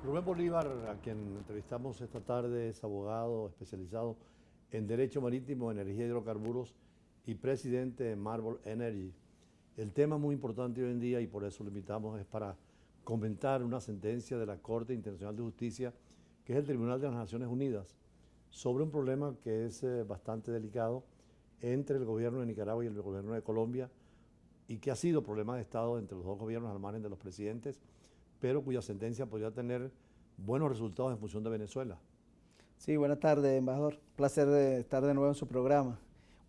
Rubén Bolívar, a quien entrevistamos esta tarde, es abogado especializado en Derecho Marítimo, Energía y Hidrocarburos y presidente de Marble Energy. El tema muy importante hoy en día, y por eso lo invitamos, es para comentar una sentencia de la Corte Internacional de Justicia, que es el Tribunal de las Naciones Unidas, sobre un problema que es bastante delicado entre el gobierno de Nicaragua y el gobierno de Colombia, y que ha sido problema de Estado entre los dos gobiernos al margen de los presidentes, pero cuya sentencia podría tener buenos resultados en función de Venezuela. Sí, buenas tardes, embajador. Placer de estar de nuevo en su programa.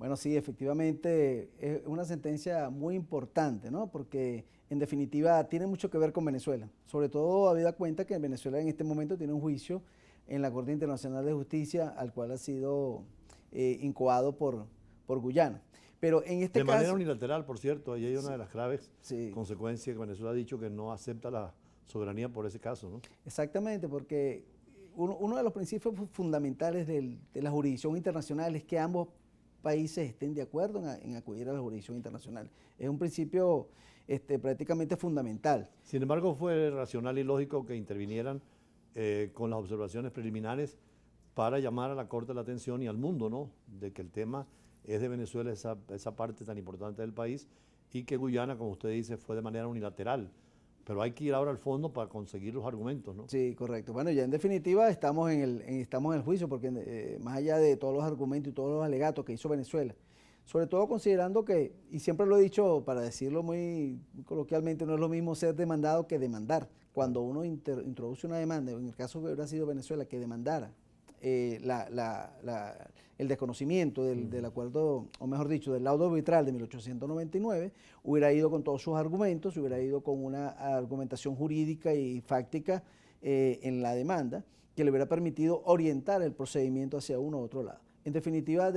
Bueno, sí, efectivamente es una sentencia muy importante, ¿no? Porque en definitiva tiene mucho que ver con Venezuela. Sobre todo habida cuenta que Venezuela en este momento tiene un juicio en la Corte Internacional de Justicia al cual ha sido incoado por Guyana. Pero en este De caso... manera unilateral, por cierto, ahí hay una de las graves Sí. consecuencias que Venezuela ha dicho que no acepta la soberanía por ese caso, ¿no? Exactamente, porque uno de los principios fundamentales de la jurisdicción internacional es que ambos países estén de acuerdo en acudir a la jurisdicción internacional. Es un principio prácticamente fundamental. Sin embargo, fue racional y lógico que intervinieran con las observaciones preliminares para llamar a la Corte la atención y al mundo, ¿no?, de que el tema es de Venezuela, esa parte tan importante del país, y que Guyana, como usted dice, fue de manera unilateral. Pero hay que ir ahora al fondo para conseguir los argumentos, ¿no? Sí, correcto. Bueno, ya en definitiva estamos en el juicio, porque más allá de todos los argumentos y todos los alegatos que hizo Venezuela, sobre todo considerando que, y siempre lo he dicho para decirlo muy coloquialmente, no es lo mismo ser demandado que demandar. Cuando uno introduce una demanda, en el caso que hubiera sido Venezuela, que demandara el desconocimiento del acuerdo, o mejor dicho, del laudo arbitral de 1899, hubiera ido con todos sus argumentos, hubiera ido con una argumentación jurídica y fáctica en la demanda, que le hubiera permitido orientar el procedimiento hacia uno u otro lado. En definitiva,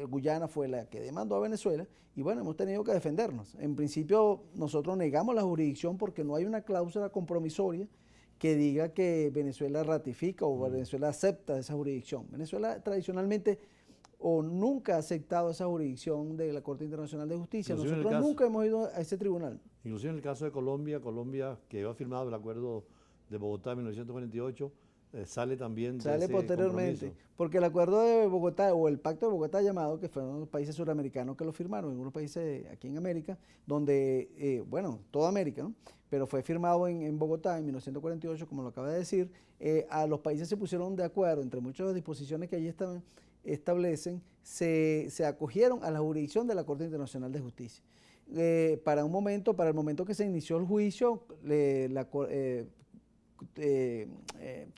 Guyana fue la que demandó a Venezuela y bueno, hemos tenido que defendernos. En principio, nosotros negamos la jurisdicción porque no hay una cláusula compromisoria que diga que Venezuela ratifica o Venezuela acepta esa jurisdicción. Venezuela tradicionalmente o nunca ha aceptado esa jurisdicción de la Corte Internacional de Justicia. Nosotros nunca hemos ido a ese tribunal. Inclusive en el caso de Colombia, que había firmado el acuerdo de Bogotá en 1948, sale también de ese posteriormente, compromiso. Porque el acuerdo de Bogotá o el pacto de Bogotá llamado, que fueron los países suramericanos que lo firmaron, algunos países aquí en América, donde, bueno, toda América, ¿no?, pero fue firmado en Bogotá en 1948, como lo acaba de decir, a los países se pusieron de acuerdo, entre muchas disposiciones que allí establecen, se acogieron a la jurisdicción de la Corte Internacional de Justicia. Para el momento que se inició el juicio,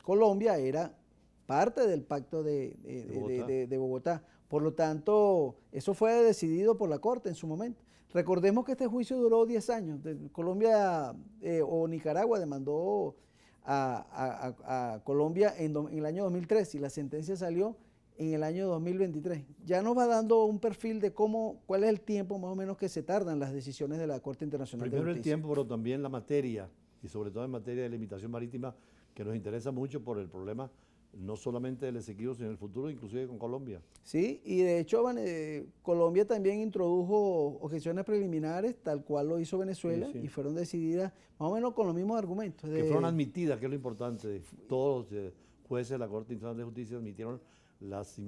Colombia era parte del pacto de Bogotá. Por lo tanto, eso fue decidido por la Corte en su momento. Recordemos que este juicio duró 10 años. Colombia o Nicaragua demandó a Colombia en el año 2003 y la sentencia salió en el año 2023. Ya nos va dando un perfil de cuál es el tiempo más o menos que se tardan las decisiones de la Corte Internacional de Justicia. Primero el tiempo, pero también la materia, y sobre todo en materia de limitación marítima, que nos interesa mucho por el problema no solamente del Esequibo, sino en el futuro, inclusive con Colombia. Sí, y de hecho Colombia también introdujo objeciones preliminares, tal cual lo hizo Venezuela, sí. Y fueron decididas más o menos con los mismos argumentos. Que fueron admitidas, que es lo importante. Todos los jueces de la Corte Internacional de Justicia admitieron las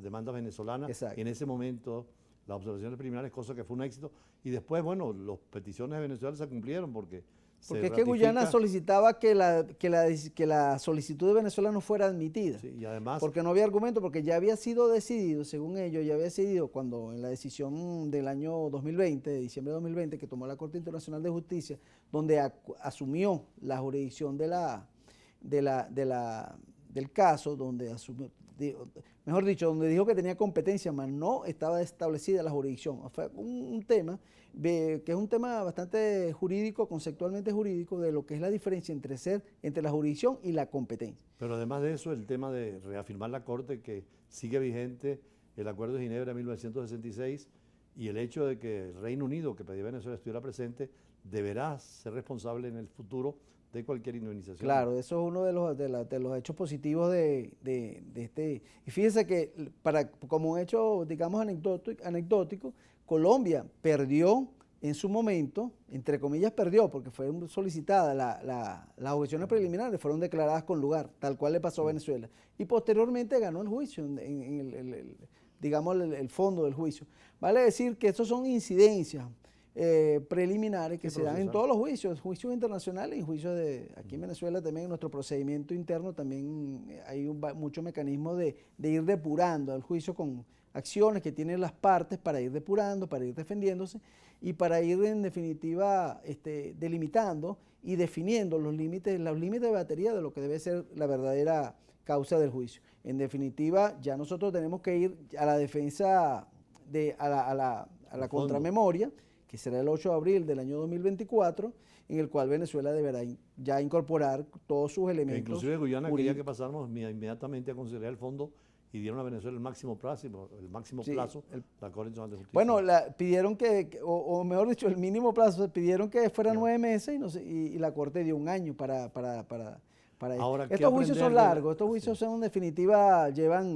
demandas venezolanas. Exacto. Y en ese momento las observaciones preliminares, cosa que fue un éxito. Y después, bueno, las peticiones de Venezuela se cumplieron porque es que Guyana solicitaba que la solicitud de Venezuela no fuera admitida. Sí, y además, porque no había argumento, porque ya había sido decidido, según ellos, ya había decidido cuando en la decisión del año 2020, de diciembre de 2020, que tomó la Corte Internacional de Justicia, donde asumió la jurisdicción del caso, donde asumió, mejor dicho, donde dijo que tenía competencia, mas no estaba establecida la jurisdicción. Fue un tema que es un tema bastante jurídico, conceptualmente jurídico, de lo que es la diferencia entre la jurisdicción y la competencia. Pero además de eso, el tema de reafirmar la Corte que sigue vigente el Acuerdo de Ginebra de 1966 y el hecho de que el Reino Unido, que pedía a Venezuela estuviera presente, deberá ser responsable en el futuro de cualquier indemnización. Claro, eso es uno de los hechos positivos de este. Y fíjese que como un hecho, digamos, anecdótico, Colombia perdió en su momento, entre comillas, perdió, porque fue solicitada, las objeciones preliminares fueron declaradas con lugar, tal cual le pasó a Venezuela. Y posteriormente ganó el juicio, digamos, el fondo del juicio. Vale decir que estos son incidencias preliminares que se dan en todos los juicios internacionales y juicios aquí en Venezuela también en nuestro procedimiento interno también hay muchos mecanismos de ir depurando el juicio con acciones que tienen las partes para ir depurando, para ir defendiéndose y para ir en definitiva delimitando y definiendo los límites de batería de lo que debe ser la verdadera causa del juicio. En definitiva, ya nosotros tenemos que ir a la defensa, a la contramemoria, que será el 8 de abril del año 2024, en el cual Venezuela deberá ya incorporar todos sus elementos. Inclusive Guyana quería que pasáramos inmediatamente a considerar el fondo y dieron a Venezuela el máximo plazo, la Corte Internacional de Justicia. Bueno, pidieron o mejor dicho, el mínimo plazo, pidieron que fuera 9 meses y la Corte dio 1 año para Ahora, estos juicios son largos, estos juicios son en definitiva,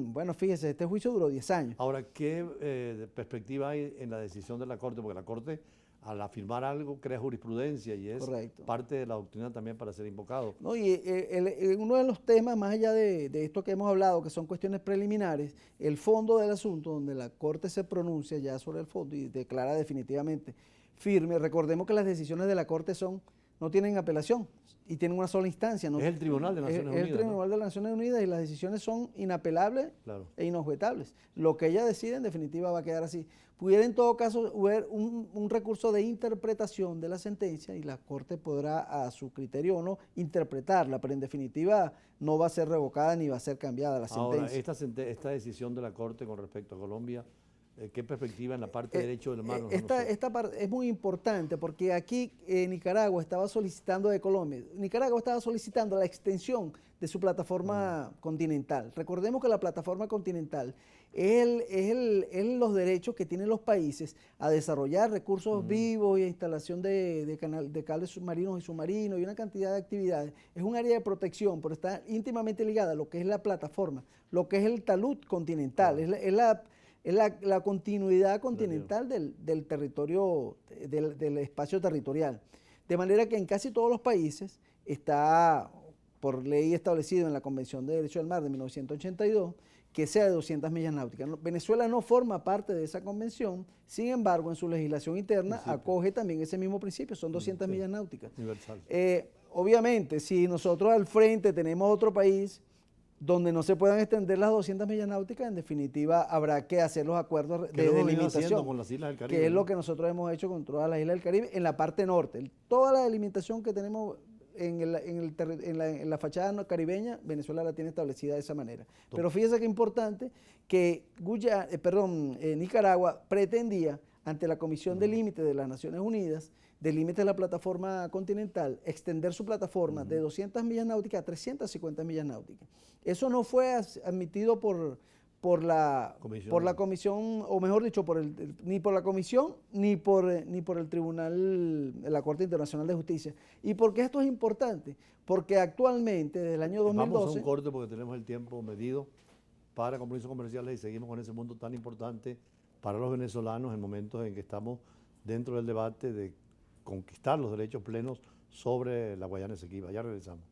bueno, fíjese, este juicio duró 10 años. Ahora, ¿qué perspectiva hay en la decisión de la Corte? Porque la Corte, al afirmar algo, crea jurisprudencia y es parte de la doctrina también para ser invocado. No, y uno de los temas, más allá de esto que hemos hablado, que son cuestiones preliminares, el fondo del asunto, donde la Corte se pronuncia ya sobre el fondo y declara definitivamente firme. Recordemos que las decisiones de la Corte no tienen apelación y tienen una sola instancia. Es el Tribunal de Naciones Unidas. Es el Tribunal de las Naciones Unidas y las decisiones son inapelables e inobjetables. Lo que ella decide en definitiva va a quedar así. Pudiera en todo caso haber un recurso de interpretación de la sentencia y la Corte podrá a su criterio o no interpretarla, pero en definitiva no va a ser revocada ni va a ser cambiada la sentencia. Ahora, esta decisión de la Corte con respecto a Colombia, ¿qué perspectiva en la parte de derecho del mar? Esta parte es muy importante porque aquí Nicaragua estaba solicitando de Colombia, Nicaragua estaba solicitando la extensión de su plataforma continental. Recordemos que la plataforma continental es los derechos que tienen los países a desarrollar recursos vivos y a instalación de cables submarinos y submarinos y una cantidad de actividades. Es un área de protección, pero está íntimamente ligada a lo que es la plataforma, lo que es el talud continental, es la continuidad continental del territorio, del espacio territorial. De manera que en casi todos los países está por ley establecido en la Convención de Derecho del Mar de 1982 que sea de 200 millas náuticas. Venezuela no forma parte de esa convención, sin embargo, en su legislación interna acoge también ese mismo principio, son 200 millas náuticas. Universal. Obviamente, si nosotros al frente tenemos otro país donde no se puedan extender las 200 millas náuticas, en definitiva habrá que hacer los acuerdos de delimitación, con las islas del Caribe, que es lo que nosotros hemos hecho con todas las islas del Caribe en la parte norte. Toda la delimitación que tenemos en la fachada caribeña, Venezuela la tiene establecida de esa manera. Pero fíjese que es importante que Nicaragua pretendía, ante la Comisión de Límites de las Naciones Unidas, de límites de la plataforma continental, extender su plataforma de 200 millas náuticas a 350 millas náuticas. Eso no fue admitido por la comisión, o mejor dicho, ni por la comisión ni por el tribunal, la Corte Internacional de Justicia. ¿Y por qué esto es importante? Porque actualmente, desde el año 2012... Vamos a un corte porque tenemos el tiempo medido para compromisos comerciales y seguimos con ese mundo tan importante para los venezolanos en momentos en que estamos dentro del debate de conquistar los derechos plenos sobre la Guayana Esequiba. Ya regresamos.